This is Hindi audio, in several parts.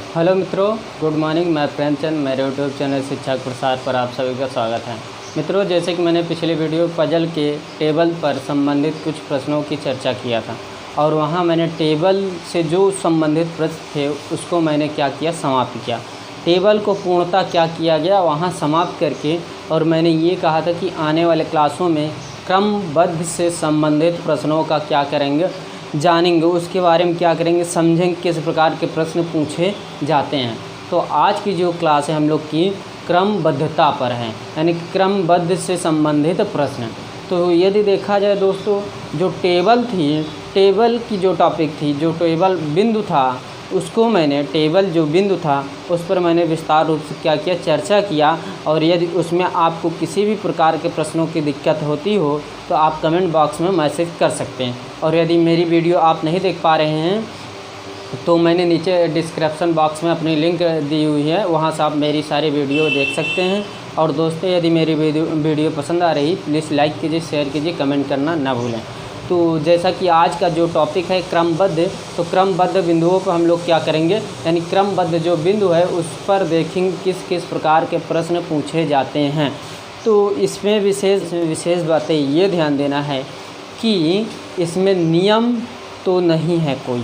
हेलो मित्रों, गुड मॉर्निंग। मैं प्रेमचंद, मेरे यूट्यूब चैनल शिक्षा प्रसार पर आप सभी का स्वागत है। मित्रों, जैसे कि मैंने पिछले वीडियो पजल के टेबल पर संबंधित कुछ प्रश्नों की चर्चा किया था और वहां मैंने टेबल से जो संबंधित प्रश्न थे उसको मैंने क्या किया, समाप्त किया। टेबल को पूर्णतः क्या किया गया वहाँ समाप्त करके, और मैंने ये कहा था कि आने वाले क्लासों में क्रमबद्ध से संबंधित प्रश्नों का क्या करेंगे, जानेंगे, उसके बारे में क्या करेंगे, समझेंगे किस प्रकार के प्रश्न पूछे जाते हैं। तो आज की जो क्लास है हम लोग की क्रमबद्धता पर है, यानी क्रमबद्ध से संबंधित प्रश्न। तो यदि देखा जाए दोस्तों, जो टेबल थी, टेबल की जो टॉपिक थी, जो टेबल बिंदु था, उसको मैंने टेबल जो बिंदु था उस पर मैंने विस्तार रूप से क्या किया, चर्चा किया। और यदि उसमें आपको किसी भी प्रकार के प्रश्नों की दिक्कत होती हो तो आप कमेंट बॉक्स में मैसेज कर सकते हैं। और यदि मेरी वीडियो आप नहीं देख पा रहे हैं तो मैंने नीचे डिस्क्रिप्शन बॉक्स में अपनी लिंक दी हुई है, वहाँ से आप मेरी सारी वीडियो देख सकते हैं। और दोस्तों, यदि मेरी वीडियो पसंद आ रही प्लीज़ लाइक कीजिए, शेयर कीजिए, कमेंट करना ना भूलें। तो जैसा कि आज का जो टॉपिक है क्रमबद्ध, तो क्रमबद्ध बिंदुओं पर हम लोग क्या करेंगे, यानी क्रमबद्ध जो बिंदु है उस पर देखेंगे किस किस प्रकार के प्रश्न पूछे जाते हैं। तो इसमें विशेष बातें ये ध्यान देना है कि इसमें नियम तो नहीं है कोई,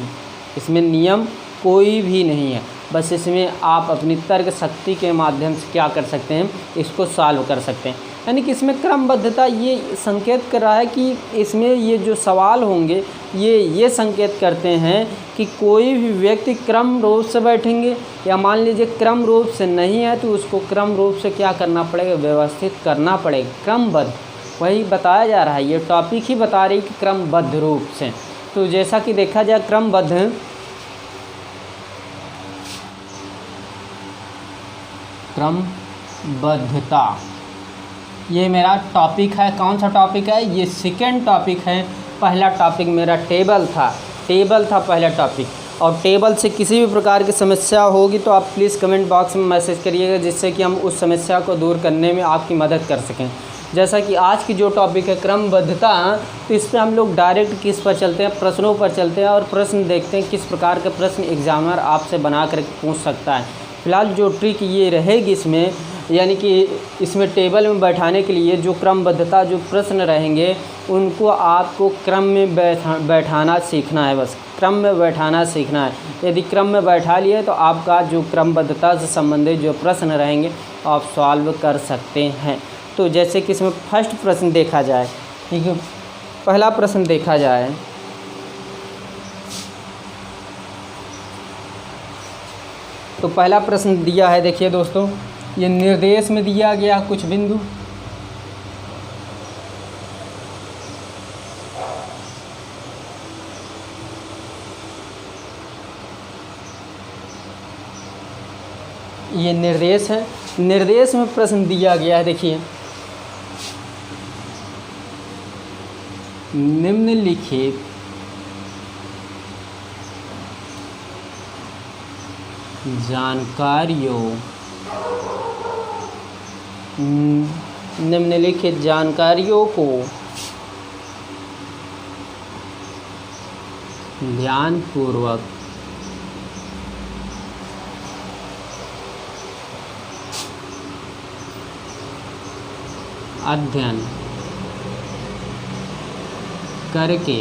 इसमें नियम कोई भी नहीं है, बस इसमें आप अपनी तर्क शक्ति के माध्यम से क्या कर सकते हैं, इसको सॉल्व कर सकते हैं। यानी कि इसमें क्रमबद्धता ये संकेत कर रहा है कि इसमें ये जो सवाल होंगे ये संकेत करते हैं कि कोई भी व्यक्ति क्रम रूप से बैठेंगे, या मान लीजिए क्रम रूप से नहीं है तो उसको क्रम रूप से क्या करना पड़ेगा, व्यवस्थित करना पड़ेगा, क्रमबद्ध। वही बताया जा रहा है, ये टॉपिक ही बता रही कि क्रमबद्ध रूप से। तो जैसा कि देखा जाए क्रमबद्धता, ये मेरा टॉपिक है। कौन सा टॉपिक है? ये सेकेंड टॉपिक है। पहला टॉपिक मेरा टेबल था पहला टॉपिक। और टेबल से किसी भी प्रकार की समस्या होगी तो आप प्लीज़ कमेंट बॉक्स में मैसेज करिएगा, जिससे कि हम उस समस्या को दूर करने में आपकी मदद कर सकें। जैसा कि आज की जो टॉपिक है क्रमबद्धता, तो इस पर हम लोग डायरेक्ट किस पर चलते हैं, प्रश्नों पर चलते हैं और प्रश्न देखते हैं किस प्रकार के प्रश्न एग्जामिनर आपसे बना कर पूछ सकता है। फिलहाल जो ट्रिक ये रहेगी इसमें, यानी कि इसमें टेबल में बैठाने के लिए जो क्रमबद्धता जो प्रश्न रहेंगे उनको आपको क्रम में बैठाना सीखना है, बस क्रम में बैठाना सीखना है। यदि क्रम में बैठा लिए तो आपका जो क्रमबद्धता से संबंधित जो प्रश्न रहेंगे आप सॉल्व कर सकते हैं। तो जैसे कि इसमें फर्स्ट प्रश्न देखा जाए, ठीक है, पहला प्रश्न देखा जाए तो पहला प्रश्न दिया है, देखिए दोस्तों, ये निर्देश में दिया गया कुछ बिंदु, ये निर्देश है। निर्देश में प्रश्न दिया गया है, देखिए, निम्नलिखित जानकारियों को ध्यानपूर्वक अध्ययन करके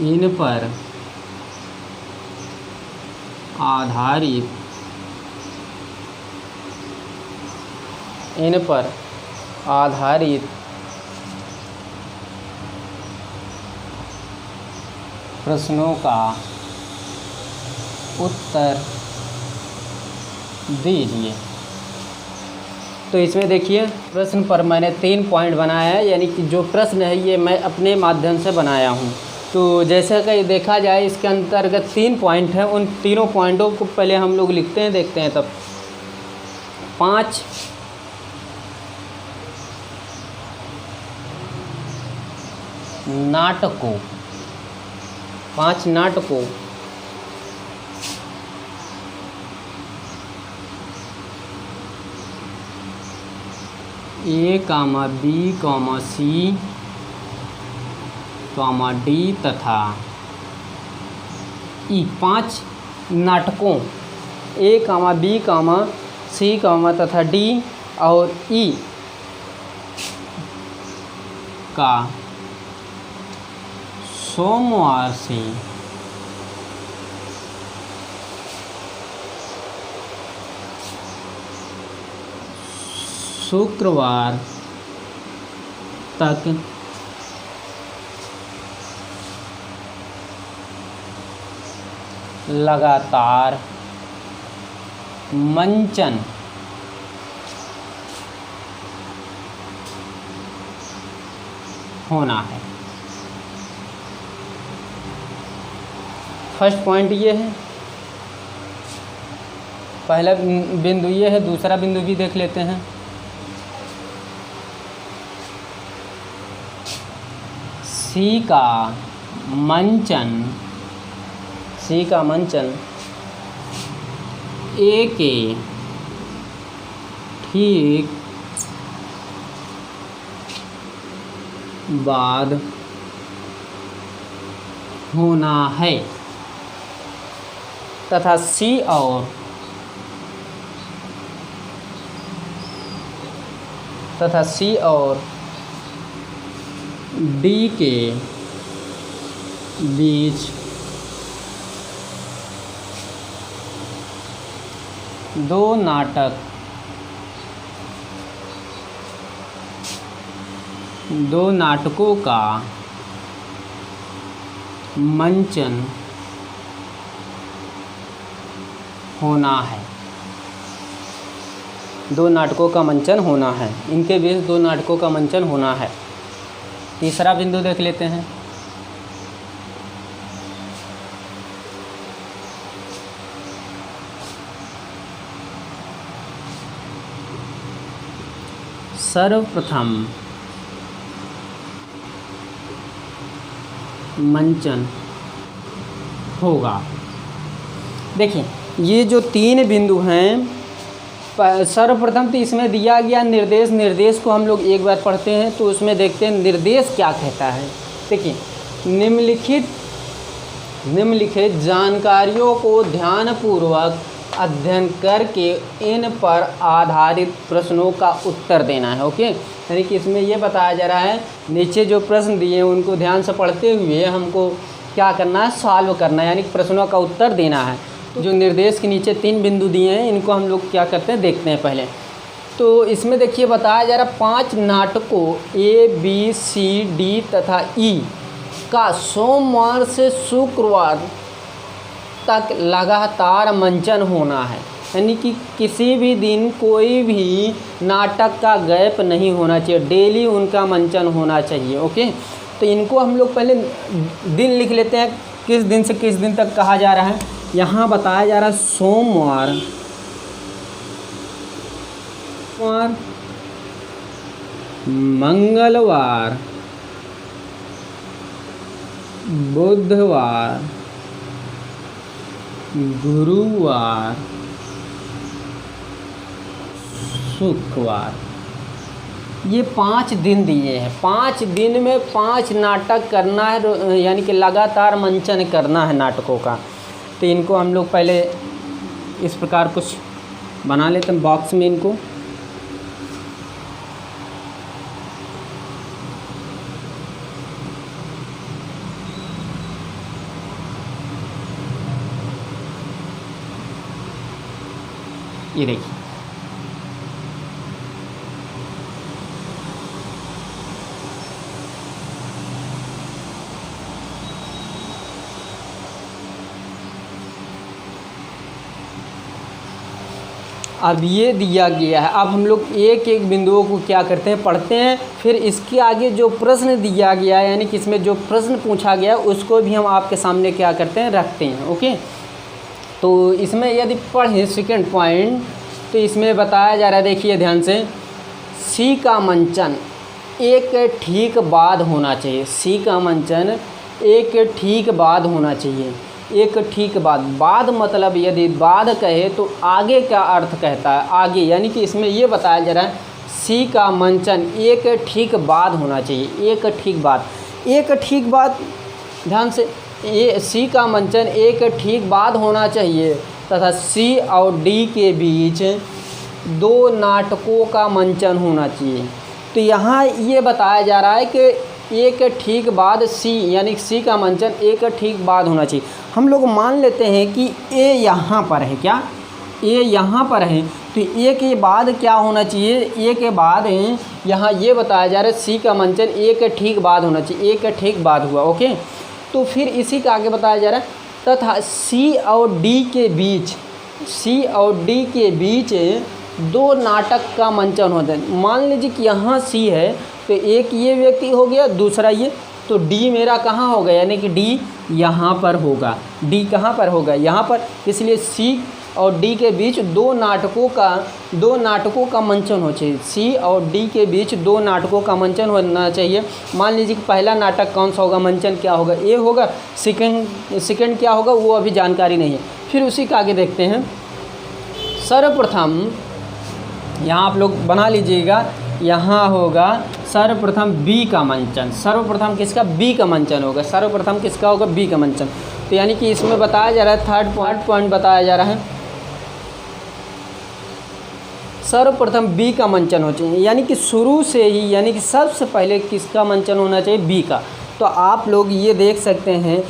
इन पर आधारित प्रश्नों का उत्तर दीजिए। तो इसमें देखिए प्रश्न पर मैंने 3 पॉइंट बनाया है, यानी कि जो प्रश्न है ये मैं अपने माध्यम से बनाया हूँ। तो जैसे कि देखा जाए इसके अंतर्गत 3 पॉइंट हैं, उन तीनों पॉइंटों को पहले हम लोग लिखते हैं, देखते हैं। तब 5 नाटकों 5 नाटकों A, B, C comma D तथा ई, 5 नाटकों ए कामा बी कामा सी कामा तथा डी और ई का सोमवार से शुक्रवार तक लगातार मंचन होना है। फर्स्ट पॉइंट ये है, पहला बिंदु ये है। दूसरा बिंदु भी देख लेते हैं। सी का मंचन ए के ठीक बाद होना है तथा सी और डी के बीच दो नाटकों का मंचन होना है। 2 नाटकों का मंचन होना है, इनके बीच 2 नाटकों का मंचन होना है। तीसरा बिंदु देख लेते हैं। सर्वप्रथम मंचन होगा। देखिए ये जो 3 बिंदु हैं, सर्वप्रथम तो इसमें दिया गया निर्देश को हम लोग एक बार पढ़ते हैं तो उसमें देखते हैं निर्देश क्या कहता है। देखिए निम्नलिखित जानकारियों को ध्यानपूर्वक अध्ययन करके इन पर आधारित प्रश्नों का उत्तर देना है। ओके, यानी कि इसमें ये बताया जा रहा है नीचे जो प्रश्न दिए हैं उनको ध्यान से पढ़ते हुए हमको क्या करना है, सॉल्व करना है, यानी प्रश्नों का उत्तर देना है। तो जो निर्देश के नीचे 3 बिंदु दिए हैं इनको हम लोग क्या करते हैं देखते हैं पहले। तो इसमें देखिए बताया जा रहा 5 नाटकों ए बी सी डी तथा ई का सोमवार से शुक्रवार तक लगातार मंचन होना है, यानी कि किसी भी दिन कोई भी नाटक का गैप नहीं होना चाहिए, डेली उनका मंचन होना चाहिए। ओके, तो इनको हम लोग पहले दिन लिख लेते हैं, किस दिन से किस दिन तक कहा जा रहा है। यहाँ बताया जा रहा है सोमवार, मंगलवार, बुधवार, गुरुवार, शुक्रवार, ये 5 दिन दिए हैं। 5 दिन में 5 नाटक करना है, यानी कि लगातार मंचन करना है नाटकों का। तो इनको हम लोग पहले इस प्रकार कुछ बना लेते हैं बॉक्स में इनको। ये देखिए अब ये दिया गया है। अब हम लोग एक एक बिंदुओं को क्या करते हैं, पढ़ते हैं, फिर इसके आगे जो प्रश्न दिया गया है, यानी कि इसमें जो प्रश्न पूछा गया है उसको भी हम आपके सामने क्या करते हैं, रखते हैं। ओके, तो इसमें यदि पढ़ें सेकंड पॉइंट, तो इसमें बताया जा रहा है, देखिए ध्यान से, सी का मंचन एक ठीक बाद होना चाहिए। सी का मंचन एक ठीक बाद होना चाहिए। एक ठीक बाद मतलब यदि बाद कहे तो आगे का अर्थ कहता है, आगे, यानी कि इसमें ये बताया जा रहा है सी का मंचन एक ठीक बाद होना चाहिए। एक ठीक बाद एक ठीक बाद, ध्यान से, ये सी का मंचन एक ठीक बाद होना चाहिए तथा सी और डी के बीच 2 नाटकों का मंचन होना चाहिए। तो यहाँ ये बताया जा रहा है कि एक ठीक बाद सी, यानी सी का मंचन एक ठीक बाद होना चाहिए। हम लोग मान लेते हैं कि ए यहाँ पर है, क्या ए यहाँ पर है, तो ए के बाद क्या होना चाहिए, ए के बाद यहाँ ये बताया जा रहा है सी का मंचन एक ठीक बाद होना चाहिए, एक ठीक बाद हुआ। ओके, तो फिर इसी का आगे बताया जा रहा है तथा सी और डी के बीच, सी और डी के बीच 2 नाटक का मंचन होता है। मान लीजिए कि यहाँ सी है तो एक ये व्यक्ति हो गया, दूसरा ये, तो डी मेरा कहाँ होगा, यानी कि डी यहाँ पर होगा। डी कहाँ पर होगा, यहाँ पर, इसलिए सी और डी के बीच 2 नाटकों का मंचन होना चाहिए। सी और डी के बीच 2 नाटकों का मंचन होना चाहिए। मान लीजिए कि पहला नाटक कौन सा होगा, मंचन क्या होगा, ए होगा, सेकंड क्या होगा वो अभी जानकारी नहीं है। फिर उसी का आगे देखते हैं। सर्वप्रथम यहाँ आप लोग बना लीजिएगा, यहाँ होगा सर्वप्रथम बी का मंचन। सर्वप्रथम किसका, बी का मंचन होगा। सर्वप्रथम किसका होगा, बी का मंचन। तो यानी कि इसमें बताया जा रहा है, थर्ड पॉइंट बताया जा रहा है, सर्वप्रथम बी का मंचन होना चाहिए, यानी कि शुरू से ही, यानी कि सबसे पहले किसका मंचन होना चाहिए, बी का। तो आप लोग ये देख सकते हैं,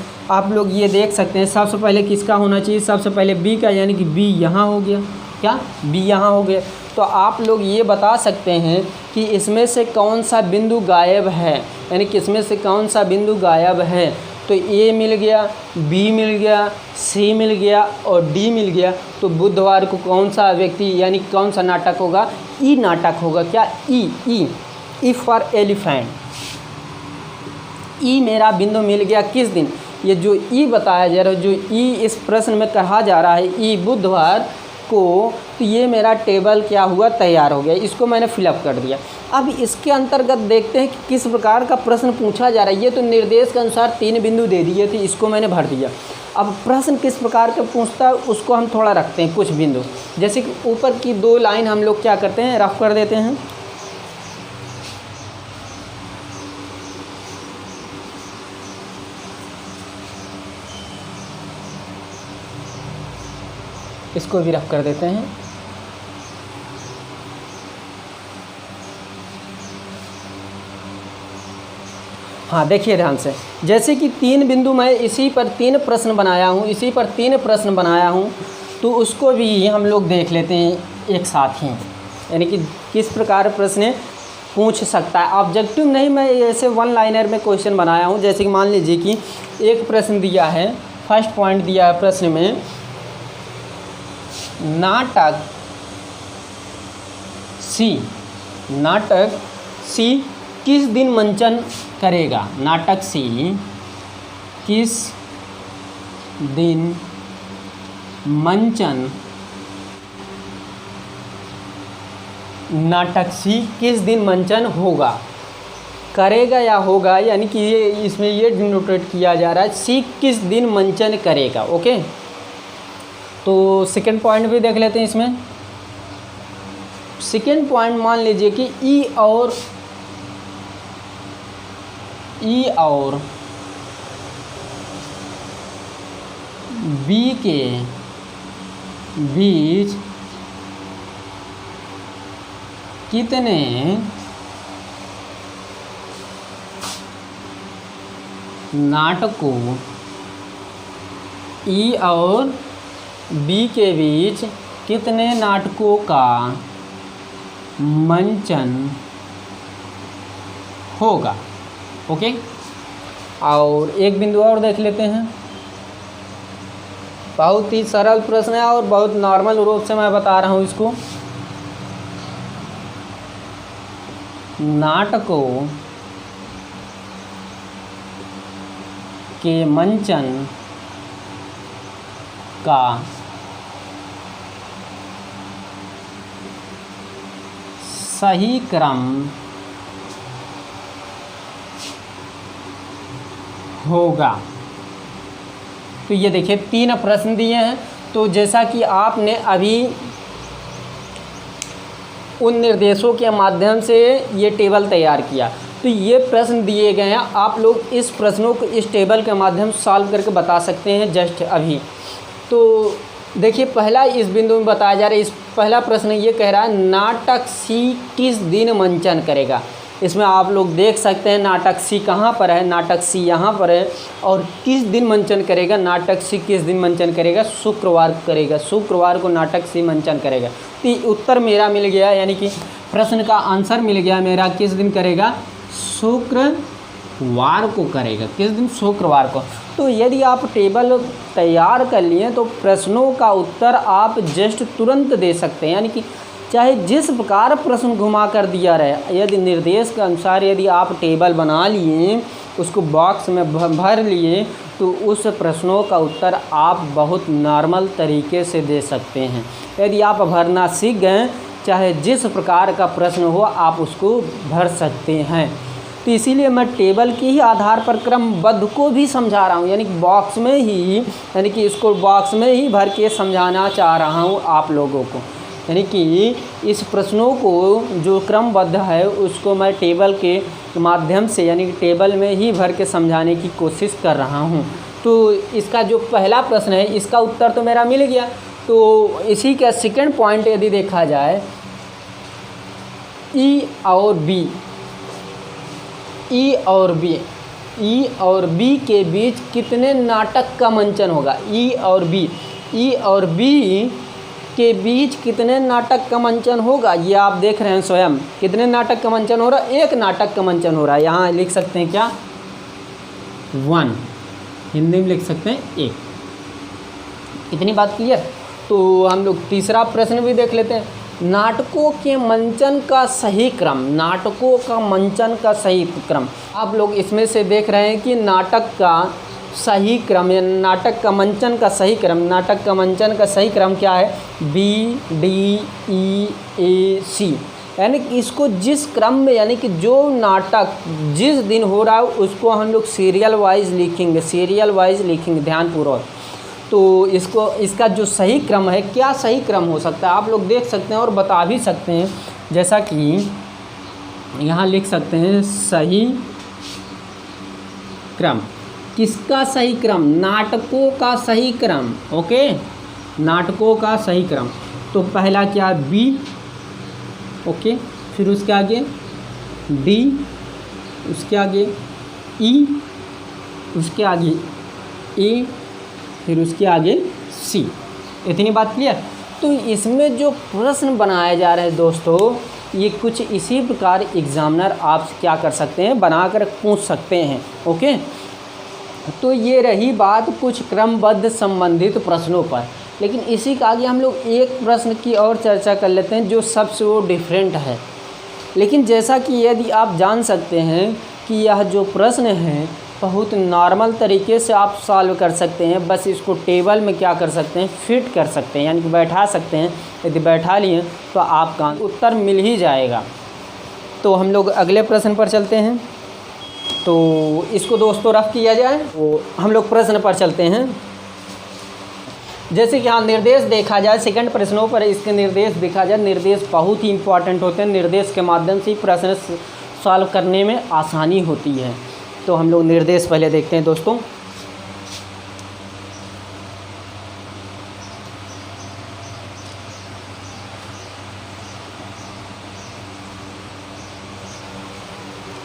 सबसे पहले किसका होना चाहिए, सबसे पहले बी का, यानी कि बी यहाँ हो गया, क्या बी यहाँ हो गया। तो आप लोग ये बता सकते हैं कि इसमें से कौन सा बिंदु गायब है, यानी कि इसमें से कौन सा बिंदु गायब है। तो ए मिल गया, बी मिल गया, सी मिल गया और डी मिल गया। तो बुधवार को कौन सा व्यक्ति, यानी कौन सा नाटक होगा, ई नाटक होगा। क्या, ई फॉर एलिफेंट। ई मेरा बिंदु मिल गया किस दिन, ये जो ई बताया जा रहा है, जो ई इस प्रश्न में कहा जा रहा है, ई बुधवार को, तो ये मेरा टेबल क्या हुआ, तैयार हो गया। इसको मैंने फिलअप कर दिया। अब इसके अंतर्गत देखते हैं कि किस प्रकार का प्रश्न पूछा जा रहा है। ये तो निर्देश के अनुसार 3 बिंदु दे दिए थे, इसको मैंने भर दिया। अब प्रश्न किस प्रकार का पूछता है उसको हम थोड़ा रखते हैं, कुछ बिंदु, जैसे कि ऊपर की 2 लाइन हम लोग क्या करते हैं, रफ कर देते हैं। इसको भी रफ कर देते हैं। हाँ, देखिए ध्यान से, जैसे कि 3 बिंदु मैं इसी पर 3 प्रश्न बनाया हूँ, तो उसको भी हम लोग देख लेते हैं एक साथ ही, यानी कि किस प्रकार प्रश्न पूछ सकता है। ऑब्जेक्टिव नहीं, मैं ऐसे 1 लाइनर में क्वेश्चन बनाया हूँ। जैसे कि मान लीजिए कि एक प्रश्न दिया है, फर्स्ट पॉइंट दिया है प्रश्न में, नाटक सी किस दिन मंचन करेगा। नाटक सी किस दिन मंचन, नाटक सी किस दिन मंचन होगा, करेगा या होगा, यानी कि ये इसमें ये डिनोटेट किया जा रहा है, सी किस दिन मंचन करेगा। ओके, तो सेकेंड पॉइंट भी देख लेते हैं। इसमें सेकेंड पॉइंट मान लीजिए कि ई और बी के बीच कितने नाटकों, ई और बी के बीच कितने नाटकों का मंचन होगा। ओके, और एक बिंदु और देख लेते हैं। बहुत ही सरल प्रश्न है और बहुत नॉर्मल रूप से मैं बता रहा हूँ इसको। नाटकों के मंचन का सही क्रम होगा। तो ये देखिए 3 प्रश्न दिए हैं। तो जैसा कि आपने अभी उन निर्देशों के माध्यम से ये टेबल तैयार किया, तो ये प्रश्न दिए गए हैं, आप लोग इस प्रश्नों को इस टेबल के माध्यम से सॉल्व करके बता सकते हैं जस्ट अभी। तो देखिए पहला इस बिंदु में बताया जा रहा है, इस पहला प्रश्न ये कह रहा है नाटक सी किस दिन मंचन करेगा। इसमें आप लोग देख सकते हैं नाटक सी कहाँ पर है, नाटक सी यहाँ पर है, और किस दिन मंचन करेगा, नाटक सी किस दिन मंचन करेगा, शुक्रवार को करेगा, शुक्रवार को नाटक सी मंचन करेगा। तो उत्तर मेरा मिल गया, यानी कि प्रश्न का आंसर मिल गया मेरा, किस दिन करेगा, शुक्रवार को करेगा। किस दिन, शुक्रवार को। तो यदि आप टेबल तैयार कर लिए तो प्रश्नों का उत्तर आप जस्ट तुरंत दे सकते हैं, यानी कि चाहे जिस प्रकार प्रश्न घुमा कर दिया रहे, यदि निर्देश के अनुसार यदि आप टेबल बना लिए, उसको बॉक्स में भर लिए, तो उस प्रश्नों का उत्तर आप बहुत नॉर्मल तरीके से दे सकते हैं। यदि आप भरना सीख गए, चाहे जिस प्रकार का प्रश्न हो आप उसको भर सकते हैं। तो इसीलिए मैं टेबल के ही आधार पर क्रमबद्ध को भी समझा रहा हूँ, यानी कि बॉक्स में ही, यानी कि इसको बॉक्स में ही भर के समझाना चाह रहा हूँ आप लोगों को। यानी कि इस प्रश्नों को जो क्रमबद्ध है उसको मैं टेबल के माध्यम से, यानी कि टेबल में ही भर के समझाने की कोशिश कर रहा हूँ। तो इसका जो पहला प्रश्न है इसका उत्तर तो मेरा मिल गया। तो इसी का सेकंड पॉइंट यदि देखा जाए, ई और बी, ई और बी, ई और बी के बीच कितने नाटक का मंचन होगा। ई और बी, ई और बी के बीच कितने नाटक का मंचन होगा, ये आप देख रहे हैं स्वयं। कितने नाटक का मंचन हो रहा है, एक नाटक का मंचन हो रहा है। यहाँ लिख सकते हैं क्या, 1, हिंदी में लिख सकते हैं 1। इतनी बात क्लियर। तो हम लोग तीसरा प्रश्न भी देख लेते हैं, नाटकों के मंचन का सही क्रम, नाटकों का मंचन का सही क्रम। आप लोग इसमें से देख रहे हैं कि नाटक का सही क्रम या नाटक का मंचन का सही क्रम, नाटक का मंचन का सही क्रम क्या है, BDEAC, यानी कि इसको जिस क्रम में, यानी कि जो नाटक जिस दिन हो रहा है उसको हम लोग सीरियल वाइज लिखेंगे, सीरियल वाइज लिखेंगे, ध्यानपूर्वक। तो इसका जो सही क्रम है, क्या सही क्रम हो सकता है, आप लोग देख सकते हैं और बता भी सकते हैं। जैसा कि यहाँ लिख सकते हैं सही क्रम, किसका सही क्रम, नाटकों का सही क्रम। ओके, नाटकों का सही क्रम। तो पहला क्या है, बी, ओके, फिर उसके आगे डी, उसके आगे ई, उसके आगे ए, फिर उसके आगे सी। इतनी बात क्लियर। तो इसमें जो प्रश्न बनाए जा रहे हैं दोस्तों, ये कुछ इसी प्रकार एग्जामिनर आप क्या कर सकते हैं, बनाकर पूछ सकते हैं। ओके, तो ये रही बात कुछ क्रमबद्ध संबंधित प्रश्नों पर। लेकिन इसी का आगे हम लोग एक प्रश्न की और चर्चा कर लेते हैं जो सबसे वो डिफरेंट है। लेकिन जैसा कि यदि आप जान सकते हैं कि यह जो प्रश्न है बहुत नॉर्मल तरीके से आप सॉल्व कर सकते हैं, बस इसको टेबल में क्या कर सकते हैं, फिट कर सकते हैं, यानी कि बैठा सकते हैं। यदि बैठा लिए तो आपका उत्तर मिल ही जाएगा। तो हम लोग अगले प्रश्न पर चलते हैं। तो इसको दोस्तों रफ किया जाए, तो हम लोग प्रश्न पर चलते हैं। जैसे कि हाँ निर्देश देखा जाए, सेकंड प्रश्नों पर इसके निर्देश देखा जाए, निर्देश बहुत ही इंपॉर्टेंट होते हैं। निर्देश के माध्यम से प्रश्न सॉल्व करने में आसानी होती है। तो हम लोग निर्देश पहले देखते हैं दोस्तों।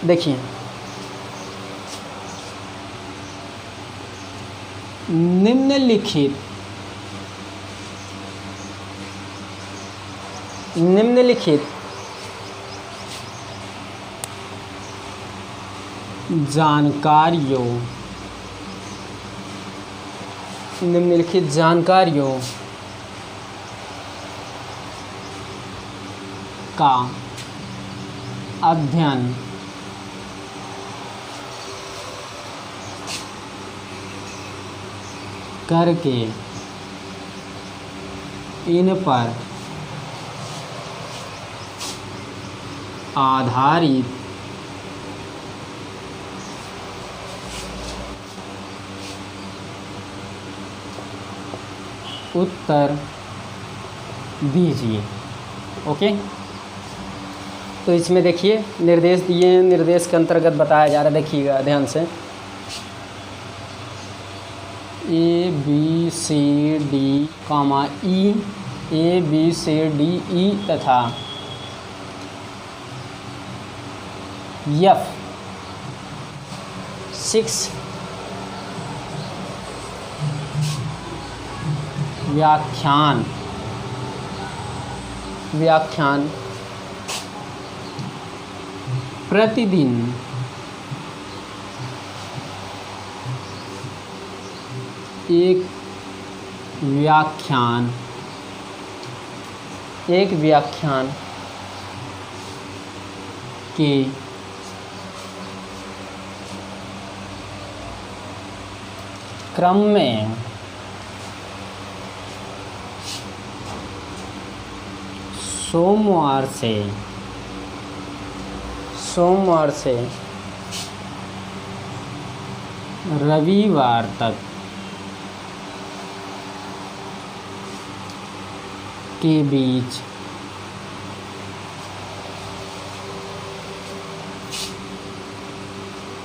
देखिए, निम्नलिखित जानकारियों का अध्ययन करके इन पर आधारित उत्तर दीजिए। ओके, तो इसमें देखिए निर्देश दिए हैं, निर्देश के अंतर्गत बताया जा रहा है, देखिएगा ध्यान से। A B C D comma E, A B C D E तथा एफ 6 व्याख्यान प्रतिदिन एक व्याख्यान के क्रम में सोमवार से रविवार तक के बीच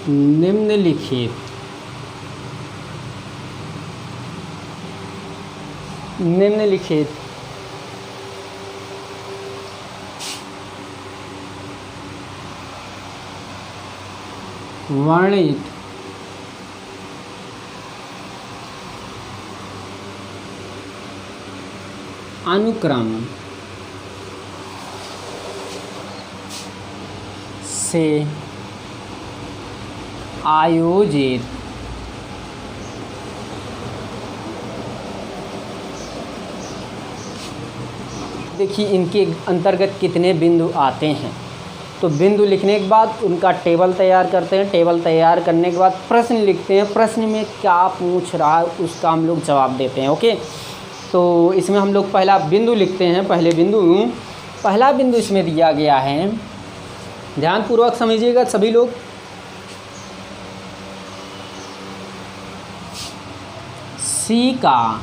निम्नलिखित वर्णित अनुक्रम से आयोजित देखिए इनके अंतर्गत कितने बिंदु आते हैं। तो बिंदु लिखने के बाद उनका टेबल तैयार करते हैं, टेबल तैयार करने के बाद प्रश्न लिखते हैं, प्रश्न में क्या पूछ रहा है उसका हम लोग जवाब देते हैं। ओके, तो इसमें हम लोग पहला बिंदु लिखते हैं। पहला बिंदु इसमें दिया गया है, ध्यानपूर्वक समझिएगा सभी लोग। सी का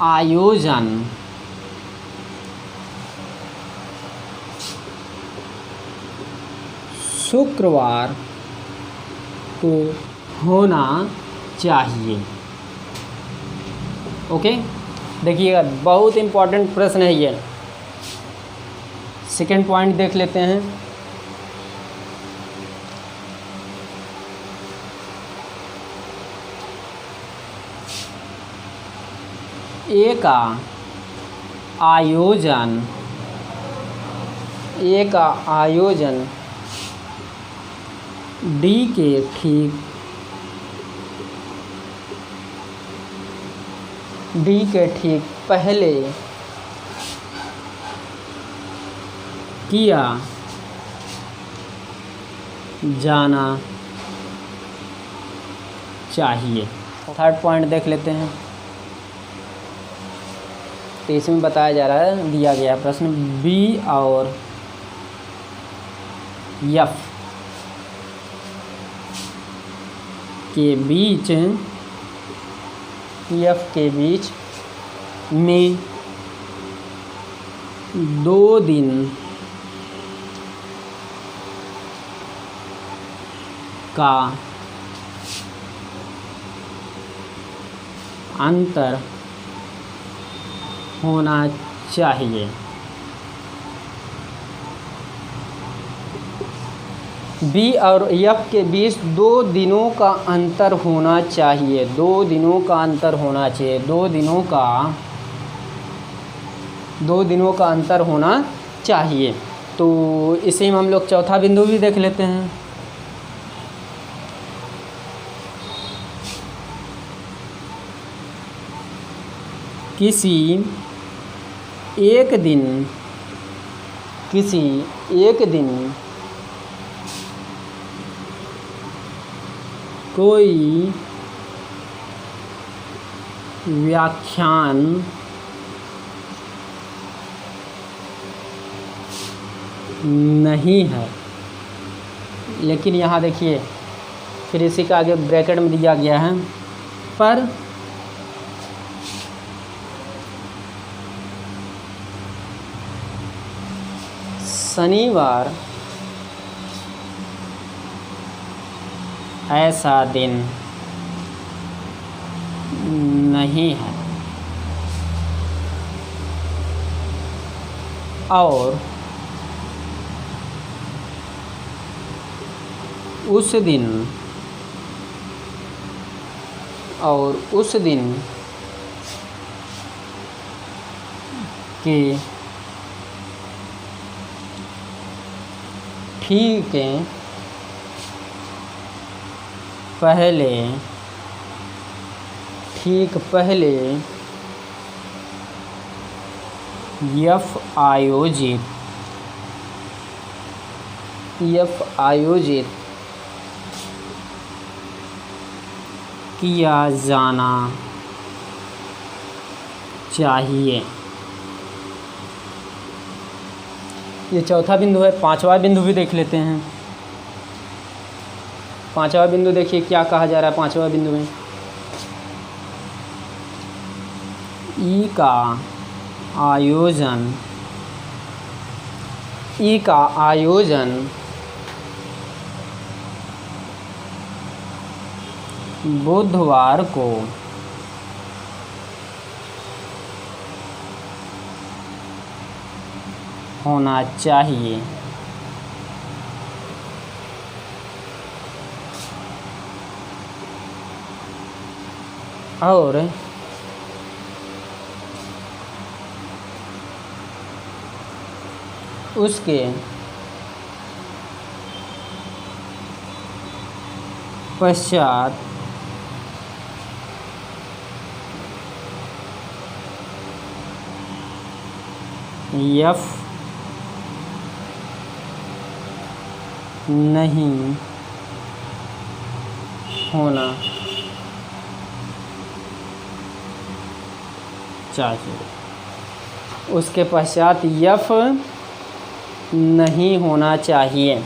आयोजन शुक्रवार को होना चाहिए। ओके, देखिएगा बहुत इम्पोर्टेंट प्रश्न है ये। सेकंड पॉइंट देख लेते हैं। ए का आयोजन डी के ठीक पहले किया जाना चाहिए। थर्ड पॉइंट देख लेते हैं। तो इसमें बताया जा रहा है, दिया गया है प्रश्न, बी और एफ के बीच में 2 दिन का अंतर होना चाहिए। बी और एफ के बीच 2 दिनों का अंतर होना चाहिए। 2 दिनों का अंतर होना चाहिए। 2 दिनों का अंतर होना चाहिए। तो इसी में हम लोग चौथा बिंदु भी देख लेते हैं। किसी एक दिन कोई व्याख्यान नहीं है। लेकिन यहाँ देखिए फिर इसी का आगे ब्रैकेट में दिया गया है, पर शनिवार ऐसा दिन नहीं है और उस दिन के ठीक पहले यफ आयोजित किया जाना चाहिए। ये चौथा बिंदु है। पांचवा बिंदु भी देख लेते हैं। पांचवा बिंदु देखिए क्या कहा जा रहा है पांचवा बिंदु में। ई का आयोजन बुधवार को होना चाहिए। और उसके पश्चात यफ नहीं होना चाहिए। उसके पश्चात यफ नहीं होना चाहिए।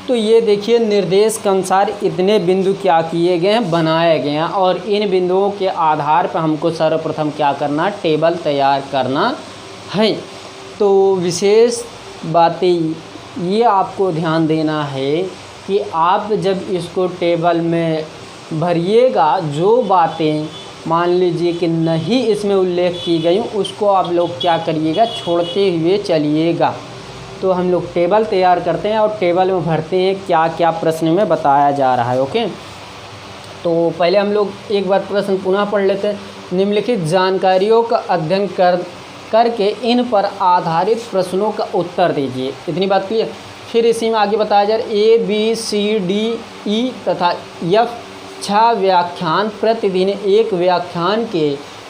तो ये देखिए निर्देश के अनुसार इतने बिंदु क्या किए गए हैं, बनाए गए हैं और इन बिंदुओं के आधार पर हमको सर्वप्रथम क्या करना, टेबल तैयार करना है। तो विशेष बातें ये आपको ध्यान देना है कि आप जब इसको टेबल में भरिएगा, जो बातें मान लीजिए कि नहीं इसमें उल्लेख की गई उसको आप लोग क्या करिएगा, छोड़ते हुए चलिएगा। तो हम लोग टेबल तैयार करते हैं और टेबल में भरते हैं क्या क्या प्रश्न में बताया जा रहा है। ओके, तो पहले हम लोग एक बार प्रश्न पुनः पढ़ लेते हैं। निम्नलिखित जानकारियों का अध्ययन करके इन पर आधारित प्रश्नों का उत्तर दीजिए। इतनी बात क्लियर। फिर इसी में आगे बताया जा रहा है A B C D E तथा F 6 व्याख्यान प्रतिदिन एक व्याख्यान के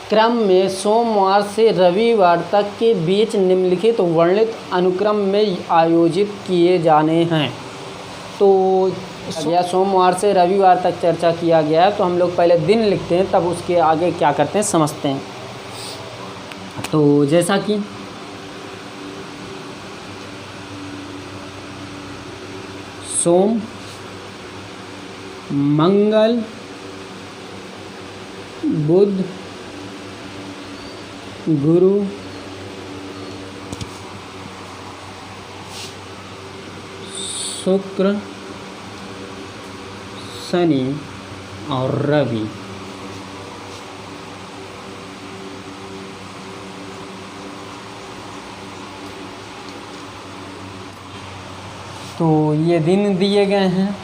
क्रम में सोमवार से रविवार तक के बीच निम्नलिखित वर्णित अनुक्रम में आयोजित किए जाने हैं। तो या सोमवार से रविवार तक चर्चा किया गया है। तो हम लोग पहले दिन लिखते हैं, तब उसके आगे क्या करते हैं समझते हैं। तो जैसा कि सोम, मंगल, बुध, गुरु, शुक्र, शनि और रवि। तो ये दिन दिए गए हैं।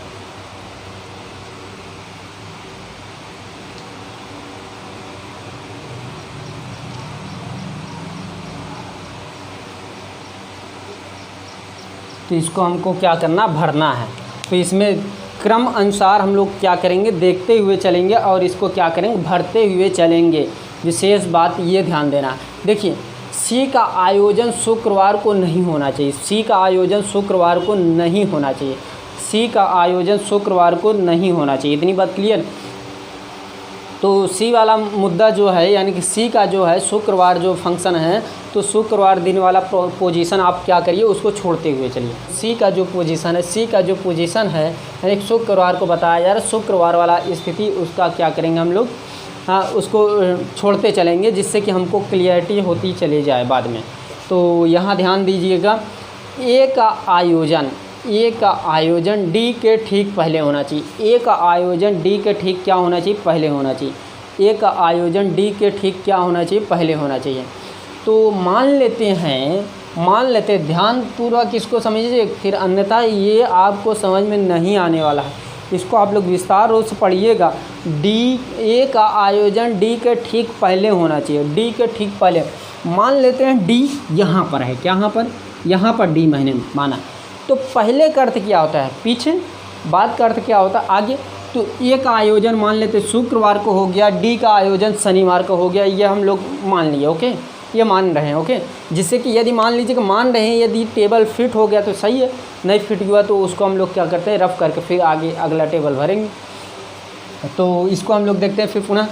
तो इसको हमको क्या करना, भरना है। तो इसमें क्रम अनुसार हम लोग क्या करेंगे, देखते हुए चलेंगे और इसको क्या करेंगे, भरते हुए चलेंगे। विशेष बात ये ध्यान देना। देखिए सी का आयोजन शुक्रवार को नहीं होना चाहिए। सी का आयोजन शुक्रवार को नहीं होना चाहिए। सी का आयोजन शुक्रवार को नहीं होना चाहिए। इतनी बात क्लियर। तो सी वाला मुद्दा जो है, यानी कि सी का जो है शुक्रवार जो फंक्शन है, तो शुक्रवार दिन वाला पोजीशन आप क्या करिए, उसको छोड़ते हुए चलिए। सी का जो पोजीशन है, सी का जो पोजीशन है यानी शुक्रवार को बताया जा रहा है, शुक्रवार वाला स्थिति उसका क्या करेंगे हम लोग, उसको छोड़ते चलेंगे, जिससे कि हमको क्लियरिटी होती चली जाए बाद में। तो यहाँ ध्यान दीजिएगा ए का आयोजन डी के ठीक पहले होना चाहिए। ए का आयोजन डी के ठीक क्या होना चाहिए? पहले होना चाहिए। ए का आयोजन डी के ठीक क्या होना चाहिए? पहले होना चाहिए। तो मान लेते हैं ध्यानपूर्वक इसको समझिए, फिर अन्यथा ये आपको समझ में नहीं आने वाला है। इसको आप लोग विस्तार रूप से पढ़िएगा। ए का आयोजन डी के ठीक पहले होना चाहिए। डी के ठीक पहले मान लेते हैं डी यहाँ पर है, क्या यहाँ पर डी मैंने माना। तो पहले का अर्थ क्या होता है? पीछे। बाद का अर्थ क्या होता है? आगे। तो ए का आयोजन मान लेते शुक्रवार को हो गया, डी का आयोजन शनिवार को हो गया, ये हम लोग मान लिए। ओके, ये मान रहे हैं। ओके, जिससे कि यदि मान लीजिए कि मान रहे हैं, यदि टेबल फिट हो गया तो सही है, नहीं फिट हुआ तो उसको हम लोग क्या करते हैं? रफ करके फिर आगे अगला टेबल भरेंगे। तो इसको हम लोग देखते हैं फिर पुनः।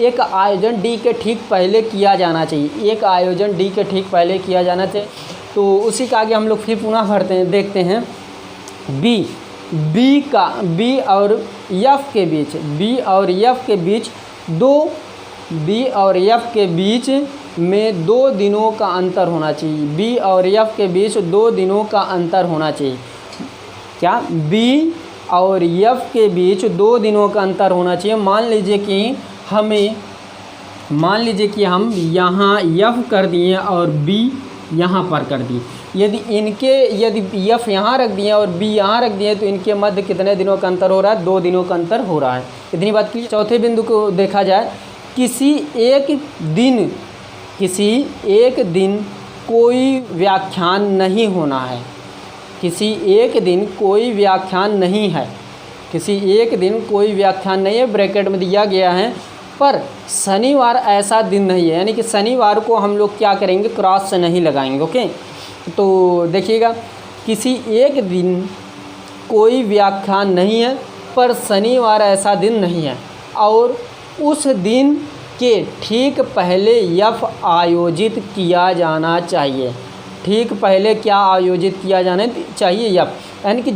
एक आयोजन डी के ठीक पहले किया जाना चाहिए। एक आयोजन डी के ठीक पहले किया जाना चाहिए। तो उसी का आगे हम लोग फिर पुनः भरते हैं, देखते हैं। बी और एफ के बीच, बी और एफ के बीच में 2 दिनों का अंतर होना चाहिए। बी और एफ के बीच 2 दिनों का अंतर होना चाहिए। क्या? बी और एफ के बीच 2 दिनों का अंतर होना चाहिए। मान लीजिए कि हम यहाँ एफ कर दिए और बी यहाँ पर कर दिए। यदि एफ यहाँ रख दिए और बी यहाँ रख दिए तो इनके मध्य कितने दिनों का अंतर हो रहा है? 2 दिनों का अंतर हो रहा है। इतनी बात की। चौथे बिंदु को देखा जाए, किसी एक दिन कोई व्याख्यान नहीं होना है। किसी एक दिन कोई व्याख्यान नहीं है। ब्रैकेट में दिया गया है, पर शनिवार ऐसा दिन नहीं है, यानी कि शनिवार को हम लोग क्या करेंगे? क्रॉस से नहीं लगाएंगे। ओके, तो देखिएगा, किसी एक दिन कोई व्याख्यान नहीं है, पर शनिवार ऐसा दिन नहीं है, और उस दिन के ठीक पहले एफ आयोजित किया जाना चाहिए। ठीक पहले क्या आयोजित किया जाना चाहिए? एफ, यानी कि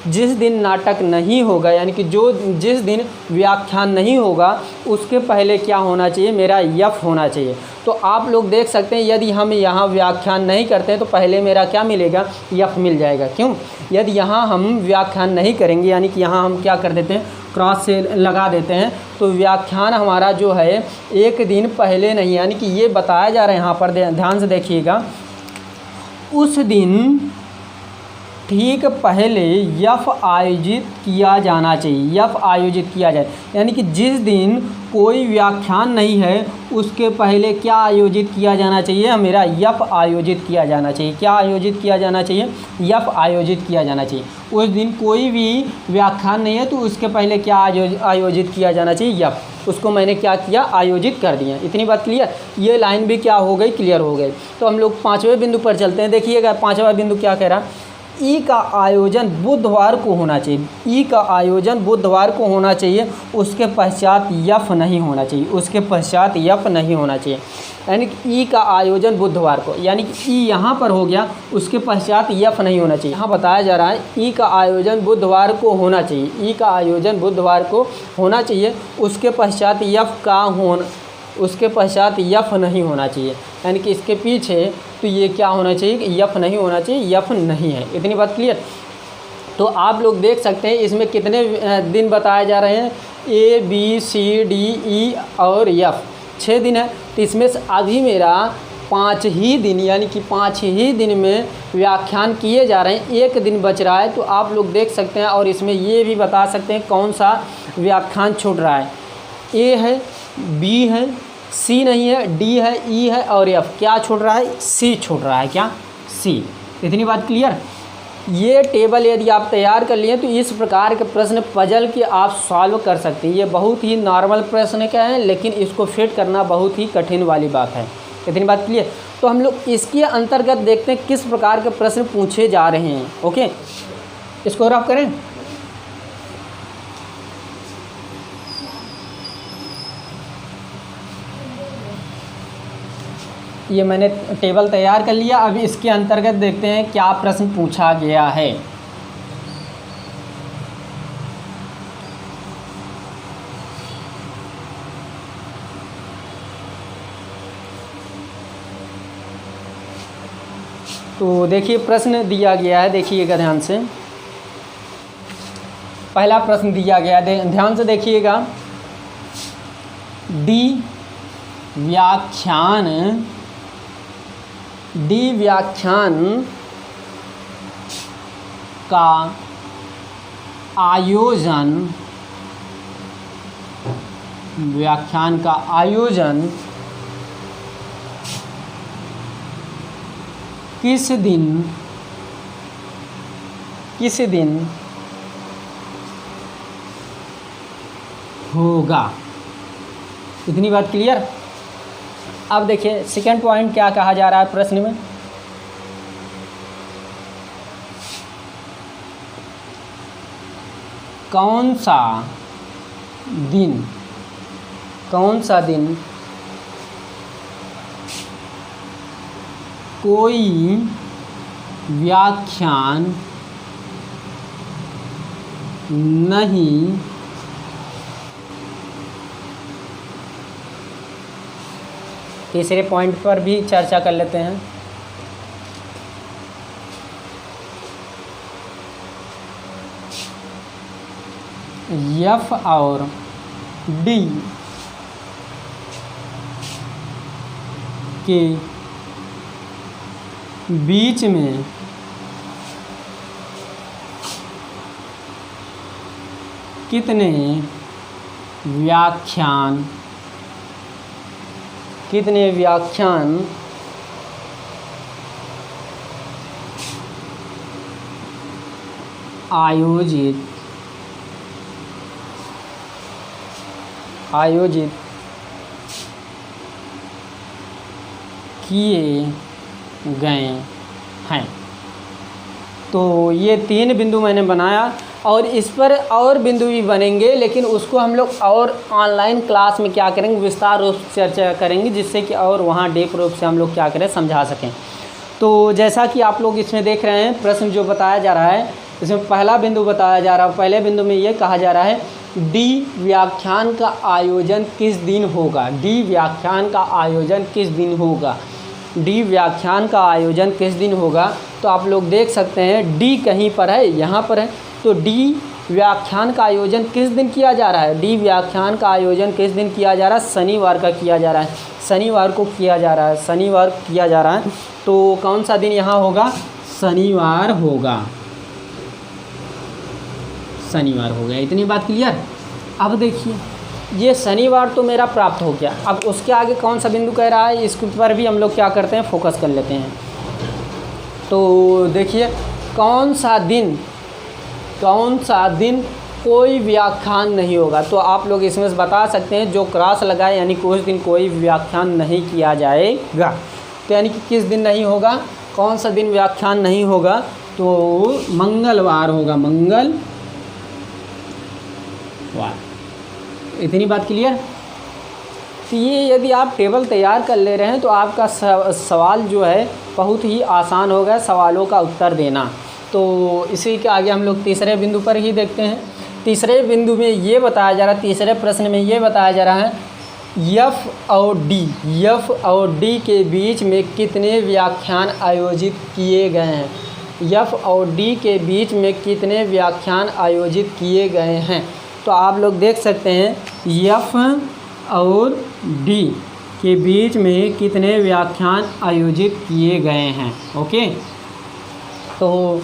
जिस दिन नाटक नहीं होगा, यानी कि जिस दिन व्याख्यान नहीं होगा, उसके पहले क्या होना चाहिए? मेरा एफ होना चाहिए। तो आप लोग देख सकते हैं, यदि हम यहाँ व्याख्यान नहीं करते हैं तो पहले मेरा क्या मिलेगा? एफ मिल जाएगा। क्यों? यदि यहाँ हम व्याख्यान नहीं करेंगे, यानी कि यहाँ हम क्या कर देते हैं? क्रॉस से लगा देते हैं, तो व्याख्यान हमारा जो है एक दिन पहले नहीं, यानी कि ये बताया जा रहा है यहाँ पर, ध्यान से देखिएगा, उस दिन ठीक पहले एफ आयोजित किया जाना चाहिए। एफ आयोजित किया जाए, यानी कि जिस दिन कोई व्याख्यान नहीं है उसके पहले क्या आयोजित किया जाना चाहिए? मेरा एफ आयोजित किया जाना चाहिए। क्या आयोजित किया जाना चाहिए? एफ आयोजित किया जाना चाहिए। उस दिन कोई भी व्याख्यान नहीं है तो उसके पहले क्या आयोजित किया जाना चाहिए? एफ। उसको मैंने क्या किया? आयोजित कर दिया। इतनी बात क्लियर? ये लाइन भी क्या हो गई? क्लियर हो गई। तो हम लोग 5वें बिंदु पर चलते हैं। देखिएगा 5वां बिंदु क्या कह रहा है? ई का आयोजन बुधवार को होना चाहिए। ई का आयोजन बुधवार को होना चाहिए, उसके पश्चात एफ नहीं होना चाहिए। उसके पश्चात एफ नहीं होना चाहिए, यानी कि ई का आयोजन बुधवार को, यानी कि ई यहाँ पर हो गया, उसके पश्चात एफ नहीं होना चाहिए। यहाँ बताया जा रहा है ई का आयोजन बुधवार को होना चाहिए। ई का आयोजन बुधवार को होना चाहिए, उसके पश्चात एफ नहीं होना चाहिए, यानी कि इसके पीछे तो ये क्या होना चाहिए? कि एफ नहीं होना चाहिए। एफ नहीं है। इतनी बात क्लियर? तो आप लोग देख सकते हैं इसमें कितने दिन बताए जा रहे हैं? ए बी सी डी ई और एफ, 6 दिन है। तो इसमें से अभी मेरा 5 ही दिन, यानी कि 5 ही दिन में व्याख्यान किए जा रहे हैं, 1 दिन बच रहा है। तो आप लोग देख सकते हैं, और इसमें ये भी बता सकते हैं कौन सा व्याख्यान छूट रहा है। ए है, बी है, सी नहीं है, डी है, ई है और एफ। क्या छूट रहा है? सी छूट रहा है। क्या? सी। इतनी बात क्लियर? ये टेबल यदि आप तैयार कर लिए तो इस प्रकार के प्रश्न पजल के आप सॉल्व कर सकते हैं। ये बहुत ही नॉर्मल प्रश्न क्या है, लेकिन इसको फिट करना बहुत ही कठिन वाली बात है। इतनी बात क्लियर? तो हम लोग इसके अंतर्गत देखते हैं किस प्रकार के प्रश्न पूछे जा रहे हैं। ओके, इसको रफ करें। ये मैंने टेबल तैयार कर लिया। अब इसके अंतर्गत देखते हैं क्या प्रश्न पूछा गया है। तो देखिए प्रश्न दिया गया है, देखिएगा ध्यान से। पहला प्रश्न दिया गया है, ध्यान से देखिएगा। डी व्याख्यान का आयोजन किस दिन होगा। इतनी बात क्लियर। अब देखिए सेकंड पॉइंट क्या कहा जा रहा है प्रश्न में। कौन सा दिन कोई व्याख्यान नहीं तीसरे पॉइंट पर भी चर्चा कर लेते हैं। एफ और डी के बीच में कितने व्याख्यान आयोजित किए गए हैं। तो ये 3 बिंदु मैंने बनाया और इस पर और बिंदु भी बनेंगे, लेकिन उसको हम लोग और ऑनलाइन क्लास में क्या करेंगे, विस्तार रूप से चर्चा करेंगे, जिससे कि और वहाँ डीप रूप से हम लोग क्या करें, समझा सकें। तो जैसा कि आप लोग इसमें देख रहे हैं प्रश्न जो बताया जा रहा है, इसमें पहला बिंदु बताया जा रहा है। पहले बिंदु में ये कहा जा रहा है डी व्याख्यान का आयोजन किस दिन होगा। डी व्याख्यान का आयोजन किस दिन होगा। डी व्याख्यान का आयोजन किस दिन होगा। तो आप लोग देख सकते हैं डी कहीं पर है, यहाँ पर है। तो डी व्याख्यान का आयोजन किस दिन किया जा रहा है। डी व्याख्यान का आयोजन किस दिन किया जा रहा है। शनिवार का किया जा रहा है। शनिवार को किया जा रहा है। शनिवार किया जा रहा है। तो कौन सा दिन यहाँ होगा, शनिवार होगा। शनिवार हो गया। इतनी बात क्लियर। अब देखिए ये शनिवार तो मेरा प्राप्त हो गया। अब उसके आगे कौन सा बिंदु कह रहा है, इसके पर भी हम लोग क्या करते हैं, फोकस कर लेते हैं। तो देखिए कौन सा दिन कोई व्याख्यान नहीं होगा। तो आप लोग इसमें से बता सकते हैं जो क्रॉस लगाए, यानी उस दिन कोई व्याख्यान नहीं किया जाएगा। तो यानी कि किस दिन नहीं होगा, कौन सा दिन व्याख्यान नहीं होगा, तो मंगलवार होगा। मंगलवार। इतनी बात क्लियर। तो ये यदि आप टेबल तैयार कर ले रहे हैं तो आपका सवाल जो है बहुत ही आसान होगा सवालों का उत्तर देना। तो इसी के आगे हम लोग तीसरे बिंदु पर ही देखते हैं। तीसरे बिंदु में ये बताया जा रहा है, तीसरे प्रश्न में ये बताया जा रहा है एफ और डी के बीच में कितने व्याख्यान आयोजित किए गए हैं। एफ और डी के बीच में कितने व्याख्यान आयोजित किए गए हैं। तो आप लोग देख सकते हैं एफ और डी के बीच में कितने व्याख्यान आयोजित किए गए हैं। ओके, तो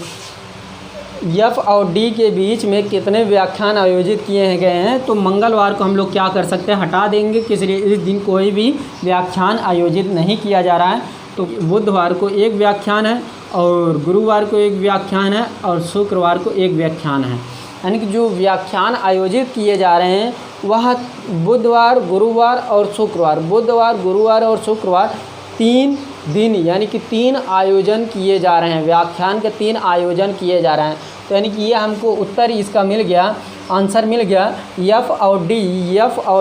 एफ और डी के बीच में कितने व्याख्यान आयोजित किए गए हैं। तो मंगलवार को हम लोग क्या कर सकते हैं, हटा देंगे, किसी इस दिन कोई भी व्याख्यान आयोजित नहीं किया जा रहा है। तो बुधवार को एक व्याख्यान है और गुरुवार को एक व्याख्यान है और शुक्रवार को एक व्याख्यान है। यानी कि जो व्याख्यान आयोजित किए जा रहे हैं वह बुधवार, गुरुवार और शुक्रवार, बुधवार, गुरुवार और शुक्रवार 3 दिन, यानी कि 3 आयोजन किए जा रहे हैं। व्याख्यान के 3 आयोजन किए जा रहे हैं। तो यानी कि ये हमको उत्तर इसका मिल गया, आंसर मिल गया। एफ और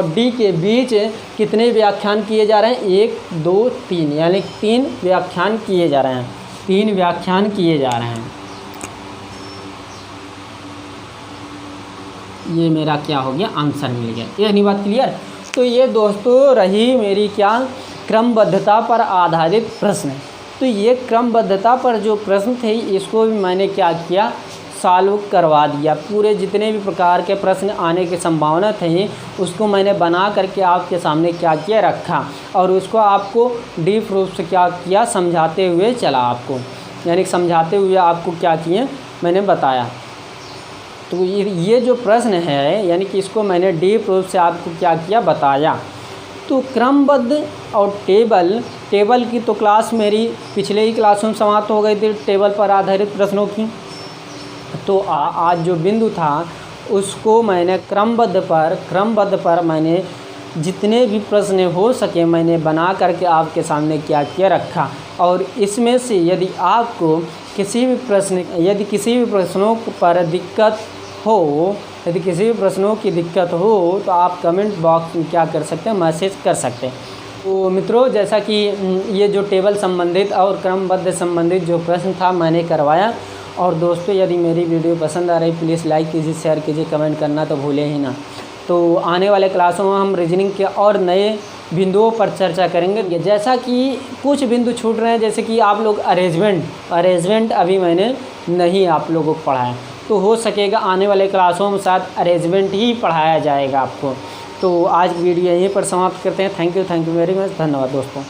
डी के बीच कितने व्याख्यान किए जा रहे हैं, 1, 2, 3, यानी 3 व्याख्यान किए जा रहे हैं। 3 व्याख्यान किए जा रहे हैं। ये मेरा क्या हो गया, आंसर मिल गया। ये नहीं बात क्लियर। तो ये दोस्तों रही मेरी क्या क्रमबद्धता पर आधारित प्रश्न। तो ये क्रमबद्धता पर जो प्रश्न थे इसको भी मैंने क्या किया, सॉल्व करवा दिया। पूरे जितने भी प्रकार के प्रश्न आने की संभावना थे उसको मैंने बना करके आपके सामने क्या किया, रखा, और उसको आपको डीप रूप से क्या किया, समझाते हुए चला आपको, यानी समझाते हुए आपको क्या किए, मैंने बताया। तो ये जो प्रश्न है यानी कि इसको मैंने डीप रूप से आपको क्या किया, बताया। तो क्रमबद्ध और टेबल की तो क्लास मेरी पिछले ही क्लास में समाप्त हो गई थी, टेबल पर आधारित प्रश्नों की। तो आज जो बिंदु था उसको मैंने क्रमबद्ध पर मैंने जितने भी प्रश्न हो सके मैंने बना करके आपके सामने क्या किया, रखा। और इसमें से यदि आपको किसी भी प्रश्नों पर दिक्कत हो, यदि किसी भी प्रश्नों की दिक्कत हो तो आप कमेंट बॉक्स में क्या कर सकते हैं, मैसेज कर सकते हैं। तो मित्रों, जैसा कि ये जो टेबल संबंधित और क्रमबद्ध संबंधित जो प्रश्न था मैंने करवाया। और दोस्तों, यदि मेरी वीडियो पसंद आ रही प्लीज़ लाइक कीजिए, शेयर कीजिए, कमेंट करना तो भूलें ही ना। तो आने वाले क्लासों में हम रीजनिंग के और नए बिंदुओं पर चर्चा करेंगे। जैसा कि कुछ बिंदु छूट रहे हैं, जैसे कि आप लोग अरेंजमेंट अभी मैंने नहीं आप लोगों को पढ़ाया, तो हो सकेगा आने वाले क्लासों में साथ अरेंजमेंट ही पढ़ाया जाएगा आपको। तो आज वीडियो यहीं पर समाप्त करते हैं। थैंक यू वेरी मच, धन्यवाद दोस्तों।